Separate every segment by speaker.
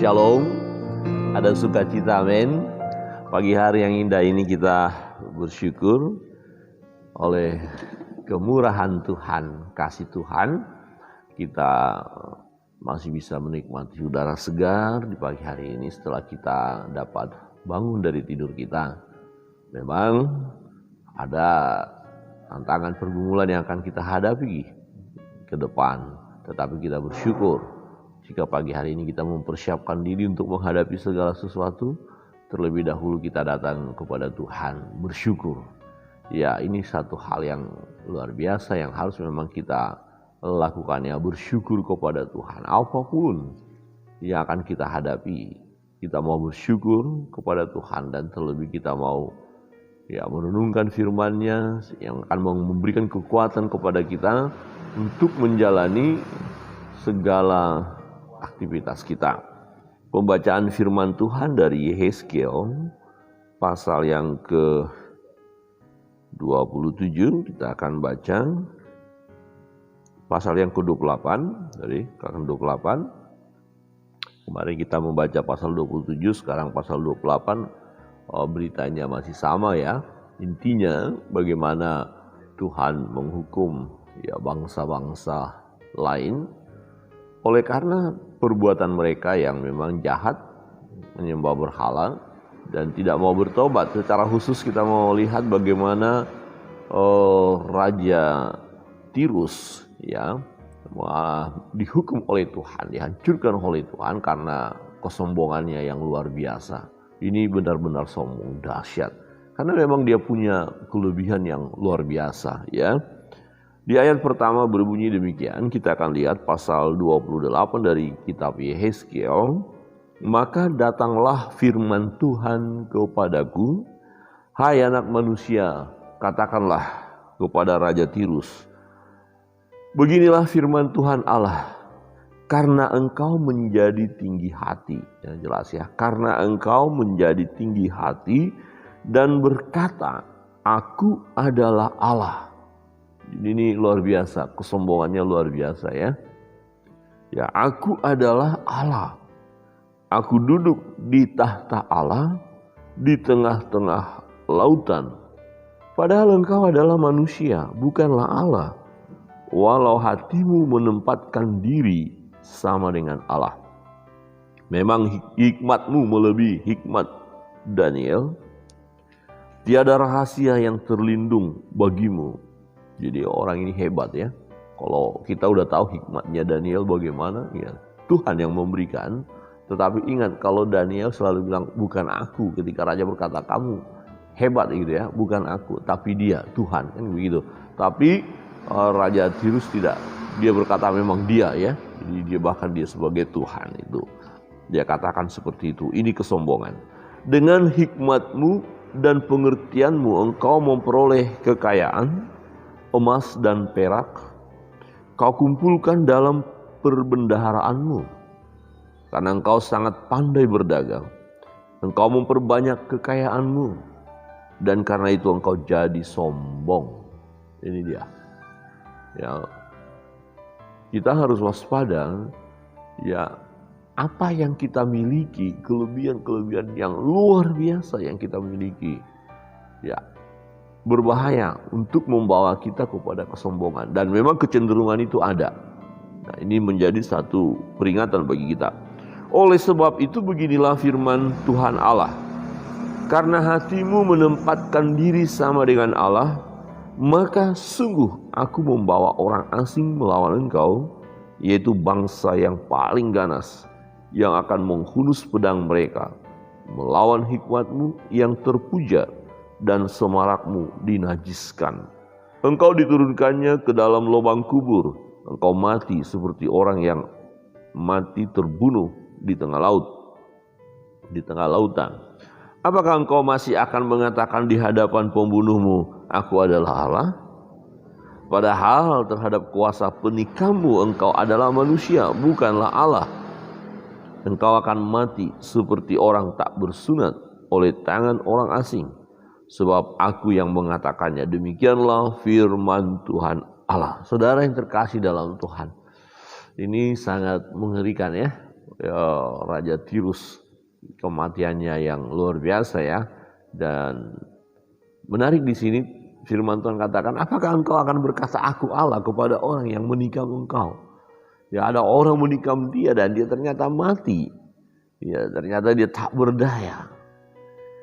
Speaker 1: Shalom, ada sukacita, amin. Pagi hari yang indah ini kita bersyukur oleh kemurahan Tuhan, kasih Tuhan. Kita masih bisa menikmati udara segar di pagi hari ini setelah kita dapat bangun dari tidur kita. Memang ada tantangan pergumulan yang akan kita hadapi ke depan, tetapi kita bersyukur jika pagi hari ini kita mempersiapkan diri untuk menghadapi segala sesuatu. Terlebih dahulu kita datang kepada Tuhan bersyukur. Ya, ini satu hal yang luar biasa yang harus memang kita lakukan, ya, bersyukur kepada Tuhan. Apapun yang akan kita hadapi, kita mau bersyukur kepada Tuhan, dan terlebih kita mau merenungkan firman-Nya yang akan memberikan kekuatan kepada kita untuk menjalani segala aktivitas kita. Pembacaan firman Tuhan dari Yehezkiel pasal yang ke-27, kita akan baca pasal yang ke-28 dari ke-28. Kemarin kita membaca pasal 27, sekarang pasal 28. Beritanya masih sama, ya. Intinya bagaimana Tuhan menghukum bangsa-bangsa lain oleh karena perbuatan mereka yang memang jahat, menyembah berhala dan tidak mau bertobat. Secara khusus kita mau lihat bagaimana Raja Tirus dihukum oleh Tuhan, dihancurkan oleh Tuhan karena kesombongannya yang luar biasa. Ini benar-benar sombong, dahsyat. Karena memang dia punya kelebihan yang luar biasa, ya. Di ayat pertama berbunyi demikian, kita akan lihat pasal 28 dari kitab Yehezkiel. Maka datanglah firman Tuhan kepadaku, hai anak manusia, katakanlah kepada Raja Tirus, beginilah firman Tuhan Allah, karena engkau menjadi tinggi hati. Ya, jelas, ya, karena engkau menjadi tinggi hati dan berkata, aku adalah Allah. Ini luar biasa, kesombongannya luar biasa, ya. Ya, aku adalah Allah. Aku duduk di tahta Allah di tengah-tengah lautan. Padahal engkau adalah manusia, bukanlah Allah. Walau hatimu menempatkan diri sama dengan Allah. Memang hikmatmu melebihi hikmat Daniel. Tiada rahasia yang terlindung bagimu. Jadi orang ini hebat, ya. Kalau kita udah tahu hikmatnya Daniel bagaimana, ya Tuhan yang memberikan. Tetapi ingat, kalau Daniel selalu bilang bukan aku, ketika raja berkata kamu hebat gitu, ya, bukan aku, tapi dia, Tuhan, kan begitu. Tapi Raja Tirus tidak, dia berkata memang dia, ya. Jadi dia sebagai Tuhan itu. Dia katakan seperti itu. Ini kesombongan. Dengan hikmatmu dan pengertianmu engkau memperoleh kekayaan, emas dan perak kau kumpulkan dalam perbendaharaanmu. Karena engkau sangat pandai berdagang, engkau memperbanyak kekayaanmu, dan karena itu engkau jadi sombong. Ini dia. Ya, kita harus waspada. Ya, apa yang kita miliki, kelebihan-kelebihan yang luar biasa yang kita miliki, ya, berbahaya untuk membawa kita kepada kesombongan. Dan memang kecenderungan itu ada. Nah, ini menjadi satu peringatan bagi kita. Oleh sebab itu beginilah firman Tuhan Allah, karena hatimu menempatkan diri sama dengan Allah, maka sungguh aku membawa orang asing melawan engkau, yaitu bangsa yang paling ganas, yang akan menghunus pedang mereka, melawan hikmatmu yang terpuja, dan semarakmu dinajiskan. Engkau diturunkannya ke dalam lubang kubur. Engkau mati seperti orang yang mati terbunuh di tengah laut, di tengah lautan. Apakah engkau masih akan mengatakan di hadapan pembunuhmu, aku adalah Allah? Padahal terhadap kuasa penikahmu engkau adalah manusia, bukanlah Allah. Engkau akan mati seperti orang tak bersunat oleh tangan orang asing. Sebab aku yang mengatakannya. Demikianlah firman Tuhan Allah. Saudara yang terkasih dalam Tuhan, ini sangat mengerikan, ya. ya, Raja Tirus, kematiannya yang luar biasa ya. Dan menarik di sini firman Tuhan katakan, apakah engkau akan berkata aku Allah kepada orang yang menikam engkau? Ya, ada orang menikam dia dan dia ternyata mati. Ya, ternyata dia tak berdaya.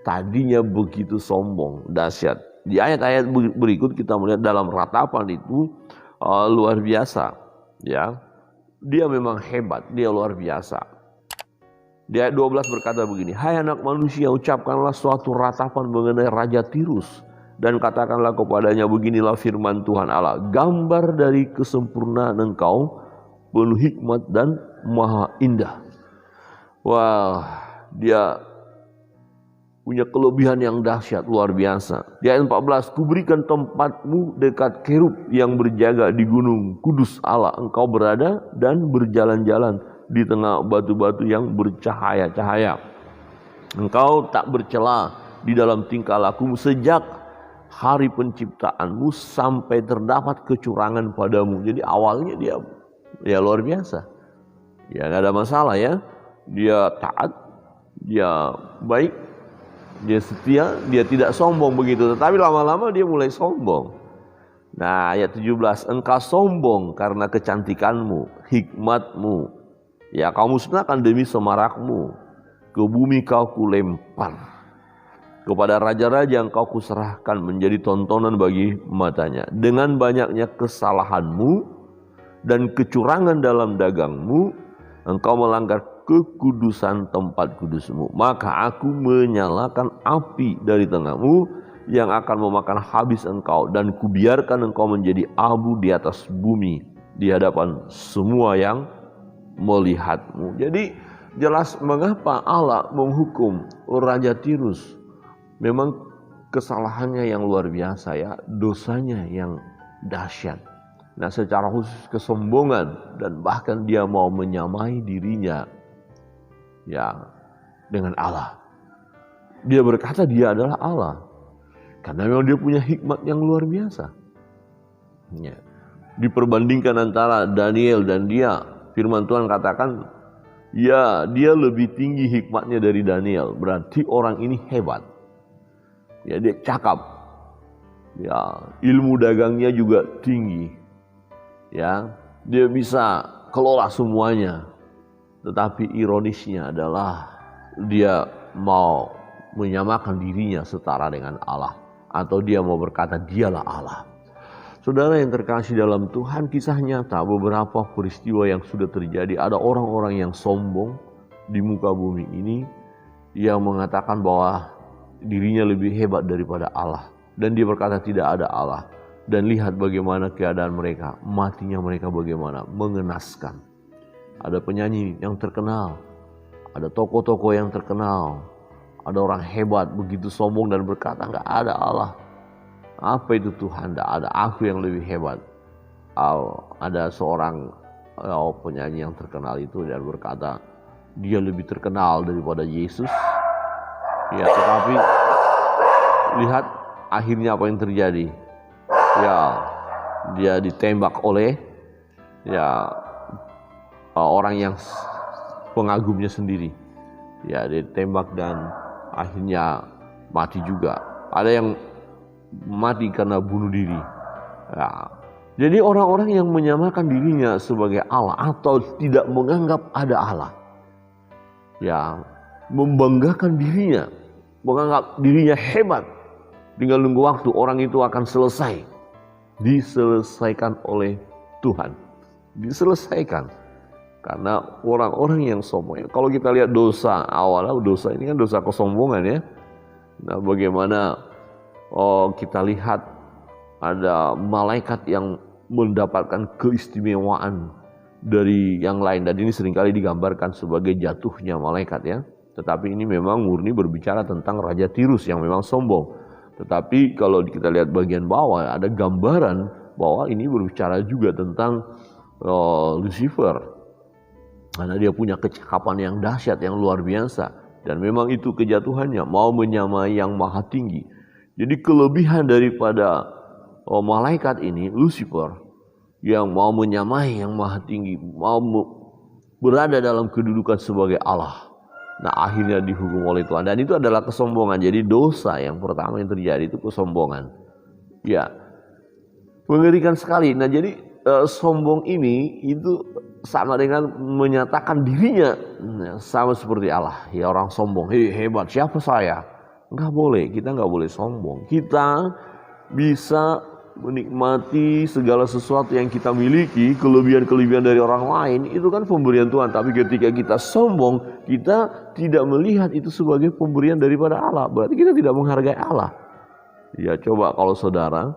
Speaker 1: Tadinya begitu sombong, dahsyat. Di ayat-ayat berikut kita melihat dalam ratapan itu luar biasa. Ya, dia memang hebat, dia luar biasa. Di ayat 12 berkata begini, hai anak manusia, ucapkanlah suatu ratapan mengenai Raja Tirus, dan katakanlah kepadanya, beginilah firman Tuhan Allah, gambar dari kesempurnaan engkau, penuh hikmat dan maha indah. Wah, dia punya kelebihan yang dahsyat, luar biasa. Di ayat 14, kuberikan tempatmu dekat kerub yang berjaga di gunung kudus Allah. Engkau berada dan berjalan-jalan di tengah batu-batu yang bercahaya-cahaya. Engkau tak bercela di dalam tingkah lakumu sejak hari penciptaanmu sampai terdapat kecurangan padamu. Jadi awalnya dia ya luar biasa. Ya gak ada masalah ya. Dia taat, dia baik, dia setia, dia tidak sombong begitu. Tetapi lama-lama dia mulai sombong. Nah ayat 17, engkau sombong karena kecantikanmu, hikmatmu. Ya kau musnahkan demi semarakmu, ke bumi kau kulempar. Kepada raja-raja yang kau kuserahkan menjadi tontonan bagi matanya. Dengan banyaknya kesalahanmu dan kecurangan dalam dagangmu, engkau melanggar kekudusan tempat kudusmu. Maka aku menyalakan api dari tengahmu yang akan memakan habis engkau, dan kubiarkan engkau menjadi abu di atas bumi di hadapan semua yang melihatmu. Jadi jelas mengapa Allah menghukum Raja Tirus. Memang kesalahannya yang luar biasa ya, dosanya yang dahsyat. Nah secara khusus kesombongan, dan bahkan dia mau menyamai dirinya ya dengan Allah. Dia berkata dia adalah Allah karena memang dia punya hikmat yang luar biasa. Ya. Diperbandingkan antara Daniel dan dia, firman Tuhan katakan, ya dia lebih tinggi hikmatnya dari Daniel. Berarti orang ini hebat. Ya dia cakap. Ya ilmu dagangnya juga tinggi. Ya dia bisa kelola semuanya. Tetapi ironisnya adalah dia mau menyamakan dirinya setara dengan Allah. Atau dia mau berkata dialah Allah. Saudara yang terkasih dalam Tuhan, kisah nyata beberapa peristiwa yang sudah terjadi. Ada orang-orang yang sombong di muka bumi ini yang mengatakan bahwa dirinya lebih hebat daripada Allah. Dan dia berkata tidak ada Allah. Dan lihat bagaimana keadaan mereka, matinya mereka bagaimana, mengenaskan. Ada penyanyi yang terkenal, ada tokoh-tokoh yang terkenal, ada orang hebat begitu sombong dan berkata enggak ada Allah. Apa itu Tuhan? Tidak ada, aku yang lebih hebat. Ada seorang penyanyi yang terkenal itu dan berkata dia lebih terkenal daripada Yesus. Ya, tetapi lihat akhirnya apa yang terjadi. Ya, dia ditembak oleh orang yang pengagumnya sendiri. Ya, dia ditembak dan akhirnya mati juga. Ada yang mati karena bunuh diri. Ya. Jadi orang-orang yang menyamakan dirinya sebagai Allah atau tidak menganggap ada Allah, ya membanggakan dirinya, menganggap dirinya hebat. Tinggal nunggu waktu orang itu akan selesai, diselesaikan oleh Tuhan, diselesaikan. Karena orang-orang yang sombong. Kalau kita lihat dosa awalnya, dosa ini kan dosa kesombongan ya. Nah bagaimana kita lihat ada malaikat yang mendapatkan keistimewaan dari yang lain, dan ini seringkali digambarkan sebagai jatuhnya malaikat ya. Tetapi ini memang murni berbicara tentang Raja Tirus yang memang sombong. Tetapi kalau kita lihat bagian bawah ada gambaran bahwa ini berbicara juga tentang Lucifer, karena dia punya kecakapan yang dahsyat yang luar biasa, dan memang itu kejatuhannya mau menyamai yang maha tinggi. Jadi kelebihan daripada malaikat ini, Lucifer, yang mau menyamai yang maha tinggi, mau berada dalam kedudukan sebagai Allah. Nah, akhirnya dihukum oleh Tuhan. Dan itu adalah kesombongan. Jadi dosa yang pertama yang terjadi itu kesombongan. Ya, mengerikan sekali. Nah, jadi sombong ini itu sama dengan menyatakan dirinya sama seperti Allah. Ya, orang sombong, hebat, siapa saya? Enggak boleh, kita enggak boleh sombong. Kita bisa menikmati segala sesuatu yang kita miliki, kelebihan-kelebihan dari orang lain, itu kan pemberian Tuhan. Tapi ketika kita sombong, kita tidak melihat itu sebagai pemberian daripada Allah. Berarti kita tidak menghargai Allah. Ya, coba kalau saudara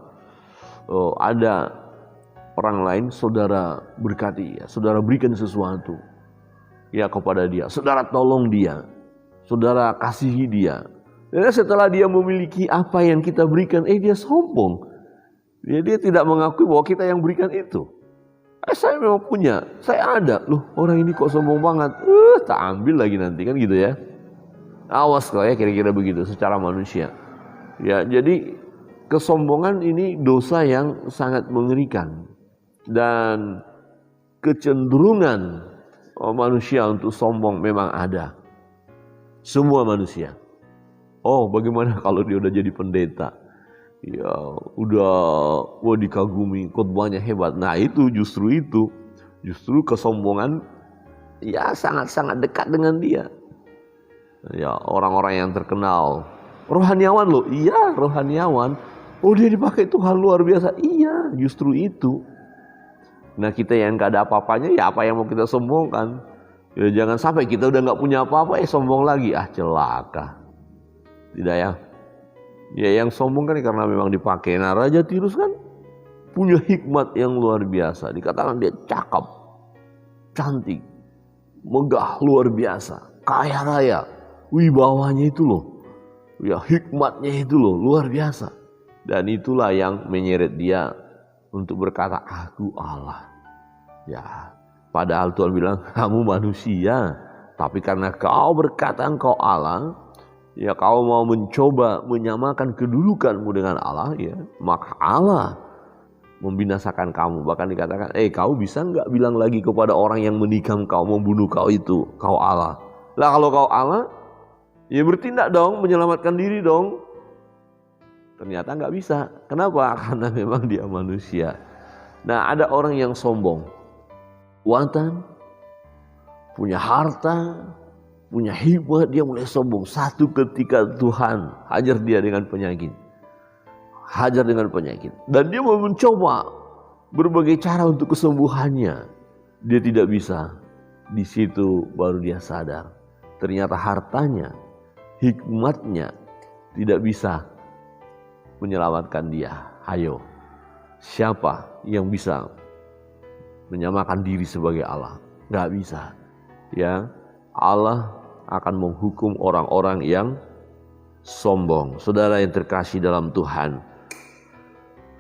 Speaker 1: ada orang lain, saudara berkati, ya, saudara berikan sesuatu ya kepada dia, saudara tolong dia, saudara kasihi dia. Dan setelah dia memiliki apa yang kita berikan, dia sombong. Dia tidak mengakui bahwa kita yang berikan itu. Saya memang punya, saya ada. Loh, orang ini kok sombong banget. Tak ambil lagi nanti, kan gitu ya. Awas kok ya, kira-kira begitu secara manusia. Ya, jadi kesombongan ini dosa yang sangat mengerikan. Dan kecenderungan manusia untuk sombong memang ada. Semua manusia. Oh, bagaimana kalau dia udah jadi pendeta? Ya, udah dikagumi, khotbahnya hebat. Nah, justru kesombongan ya sangat-sangat dekat dengan dia. Ya, orang-orang yang terkenal, rohaniawan loh. Iya, rohaniawan. Oh, dia dipakai Tuhan luar biasa. Iya, justru itu. Nah, kita yang gak ada apa-apanya, ya apa yang mau kita sombongkan? Ya, jangan sampai kita udah gak punya apa-apa, sombong lagi. Celaka. Tidak ya? Ya, yang sombong kan karena memang dipakai. Nah, Raja Tirus kan punya hikmat yang luar biasa. Dikatakan dia cakep, cantik, megah, luar biasa, kaya raya. Wibawanya itu loh, ya hikmatnya itu loh, luar biasa. Dan itulah yang menyeret dia untuk berkata, aku Allah. Ya, padahal Tuhan bilang, kamu manusia. Tapi karena kau berkata engkau Allah, ya kau mau mencoba menyamakan kedudukanmu dengan Allah, ya maka Allah membinasakan kamu. Bahkan dikatakan, kau bisa nggak bilang lagi kepada orang yang menikam kau, membunuh kau itu, kau Allah. Lah kalau kau Allah, ya bertindak dong, menyelamatkan diri dong. Ternyata nggak bisa. Kenapa? Karena memang dia manusia. Nah, ada orang yang sombong, kekuatan, punya harta, punya hikmat, dia mulai sombong. Satu ketika Tuhan hajar dia dengan penyakit. Hajar dengan penyakit. Dan dia mau mencoba berbagai cara untuk kesembuhannya. Dia tidak bisa. Di situ baru dia sadar. Ternyata hartanya, hikmatnya tidak bisa menyelamatkan dia. Ayo, siapa yang bisa menyamakan diri sebagai Allah? Gak bisa. Ya, Allah akan menghukum orang-orang yang sombong. Saudara yang terkasih dalam Tuhan,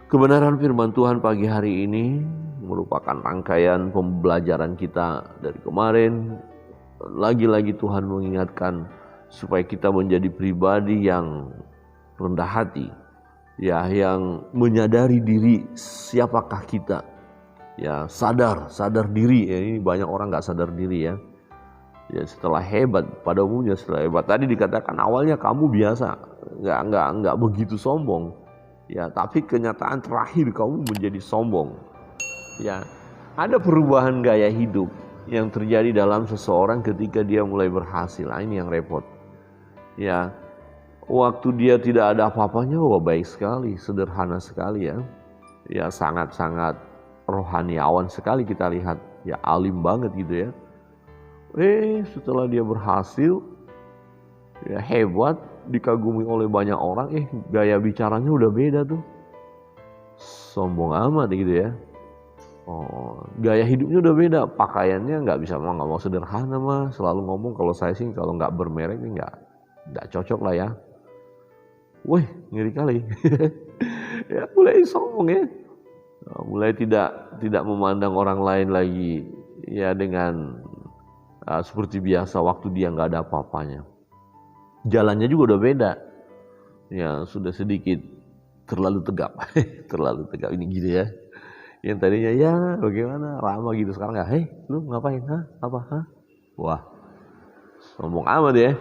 Speaker 1: kebenaran firman Tuhan pagi hari ini merupakan rangkaian pembelajaran kita dari kemarin. Lagi-lagi Tuhan mengingatkan supaya kita menjadi pribadi yang rendah hati, ya, yang menyadari diri siapakah kita, ya, sadar diri. Ya, ini banyak orang nggak sadar diri ya. Ya, setelah hebat, pada umumnya setelah hebat. Tadi dikatakan awalnya kamu biasa, nggak begitu sombong. Ya, tapi kenyataan terakhir kamu menjadi sombong. Ya, ada perubahan gaya hidup yang terjadi dalam seseorang ketika dia mulai berhasil. Nah, ini yang repot. Ya, waktu dia tidak ada apa-apanya, baik sekali, sederhana sekali ya. Ya, sangat-sangat rohaniawan sekali kita lihat. Ya, alim banget gitu ya. Setelah dia berhasil, ya hebat, dikagumi oleh banyak orang, gaya bicaranya udah beda tuh. Sombong amat gitu ya. Gaya hidupnya udah beda, pakaiannya nggak mau sederhana mah, selalu ngomong kalau saya sih kalau nggak bermerek nih nggak cocok lah ya. Wih, ngeri kali. Ya, mulai sombong ya. Mulai tidak memandang orang lain lagi ya dengan seperti biasa waktu dia nggak ada apa-apanya. Jalannya juga udah beda. Ya, sudah sedikit terlalu tegap. Terlalu tegap ini gitu ya. Yang tadinya ya bagaimana ramah gitu, sekarang nggak, hei lu ngapain, apa. Wah, sombong amat ya.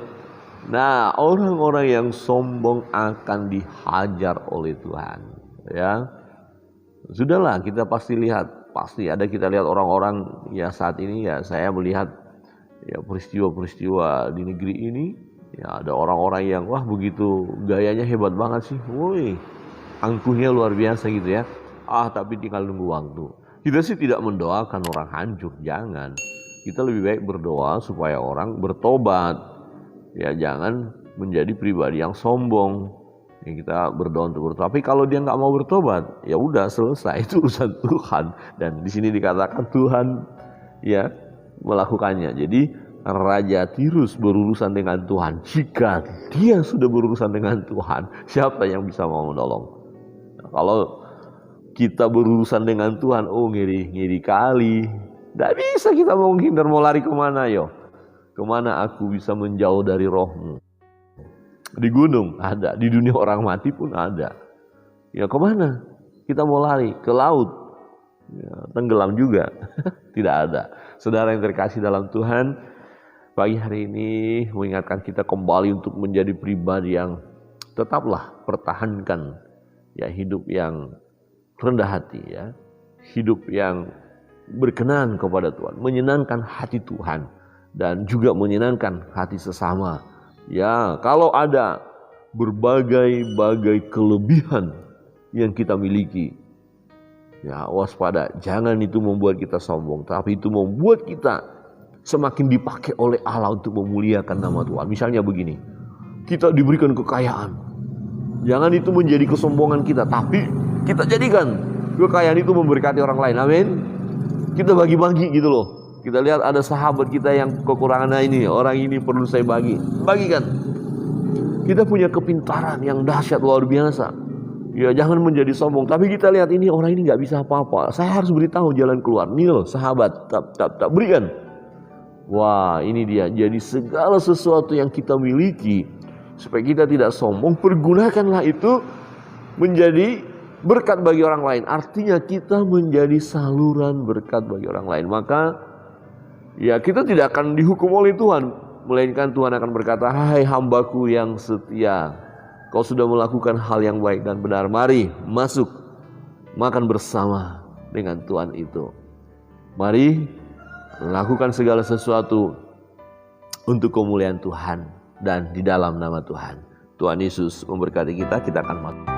Speaker 1: Nah, orang-orang yang sombong akan dihajar oleh Tuhan, ya. Sudahlah, kita pasti kita lihat orang-orang ya saat ini, ya saya melihat ya peristiwa-peristiwa di negeri ini, ya ada orang-orang yang wah begitu gayanya hebat banget sih, woi, angkuhnya luar biasa gitu ya. Tapi tinggal nunggu waktu. Kita sih tidak mendoakan orang hancur, jangan. Kita lebih baik berdoa supaya orang bertobat. Ya jangan menjadi pribadi yang sombong. Ya, kita berdoa untuk bertobat. Tapi kalau dia nggak mau bertobat, ya udah selesai, itu urusan Tuhan. Dan di sini dikatakan Tuhan ya melakukannya. Jadi Raja Tirus berurusan dengan Tuhan. Jika dia sudah berurusan dengan Tuhan, siapa yang bisa mau menolong? Nah, kalau kita berurusan dengan Tuhan, ngiri kali. Tidak bisa kita mau menghindar, mau lari kemana yo? Kemana aku bisa menjauh dari rohmu? Di gunung ada, di dunia orang mati pun ada. Ya kemana? Kita mau lari ke laut, ya, tenggelam juga. Tidak ada. Saudara yang terkasih dalam Tuhan, pagi hari ini mengingatkan kita kembali untuk menjadi pribadi yang tetaplah pertahankan ya hidup yang rendah hati, ya, hidup yang berkenan kepada Tuhan, menyenangkan hati Tuhan dan juga menyenangkan hati sesama. Ya, kalau ada berbagai kelebihan yang kita miliki, ya waspada, jangan itu membuat kita sombong, tapi itu membuat kita semakin dipakai oleh Allah untuk memuliakan nama Tuhan. Misalnya begini, kita diberikan kekayaan, jangan itu menjadi kesombongan kita, tapi kita jadikan kekayaan itu memberkati orang lain. Amin. Kita bagi-bagi gitu loh. Kita lihat ada sahabat kita yang kekurangan, ini orang ini perlu saya bagikan. Kita punya kepintaran yang dahsyat luar biasa. Ya jangan menjadi sombong. Tapi kita lihat ini orang ini nggak bisa apa-apa. Saya harus beritahu jalan keluar. Nih loh sahabat, tak berikan. Wah ini dia. Jadi segala sesuatu yang kita miliki, supaya kita tidak sombong, pergunakanlah itu menjadi berkat bagi orang lain. Artinya kita menjadi saluran berkat bagi orang lain. Maka ya kita tidak akan dihukum oleh Tuhan, melainkan Tuhan akan berkata, hai hambaku yang setia, kau sudah melakukan hal yang baik dan benar, mari masuk makan bersama dengan Tuhan itu. Mari lakukan segala sesuatu untuk kemuliaan Tuhan dan di dalam nama Tuhan. Tuhan Yesus memberkati kita. Kita akan makan.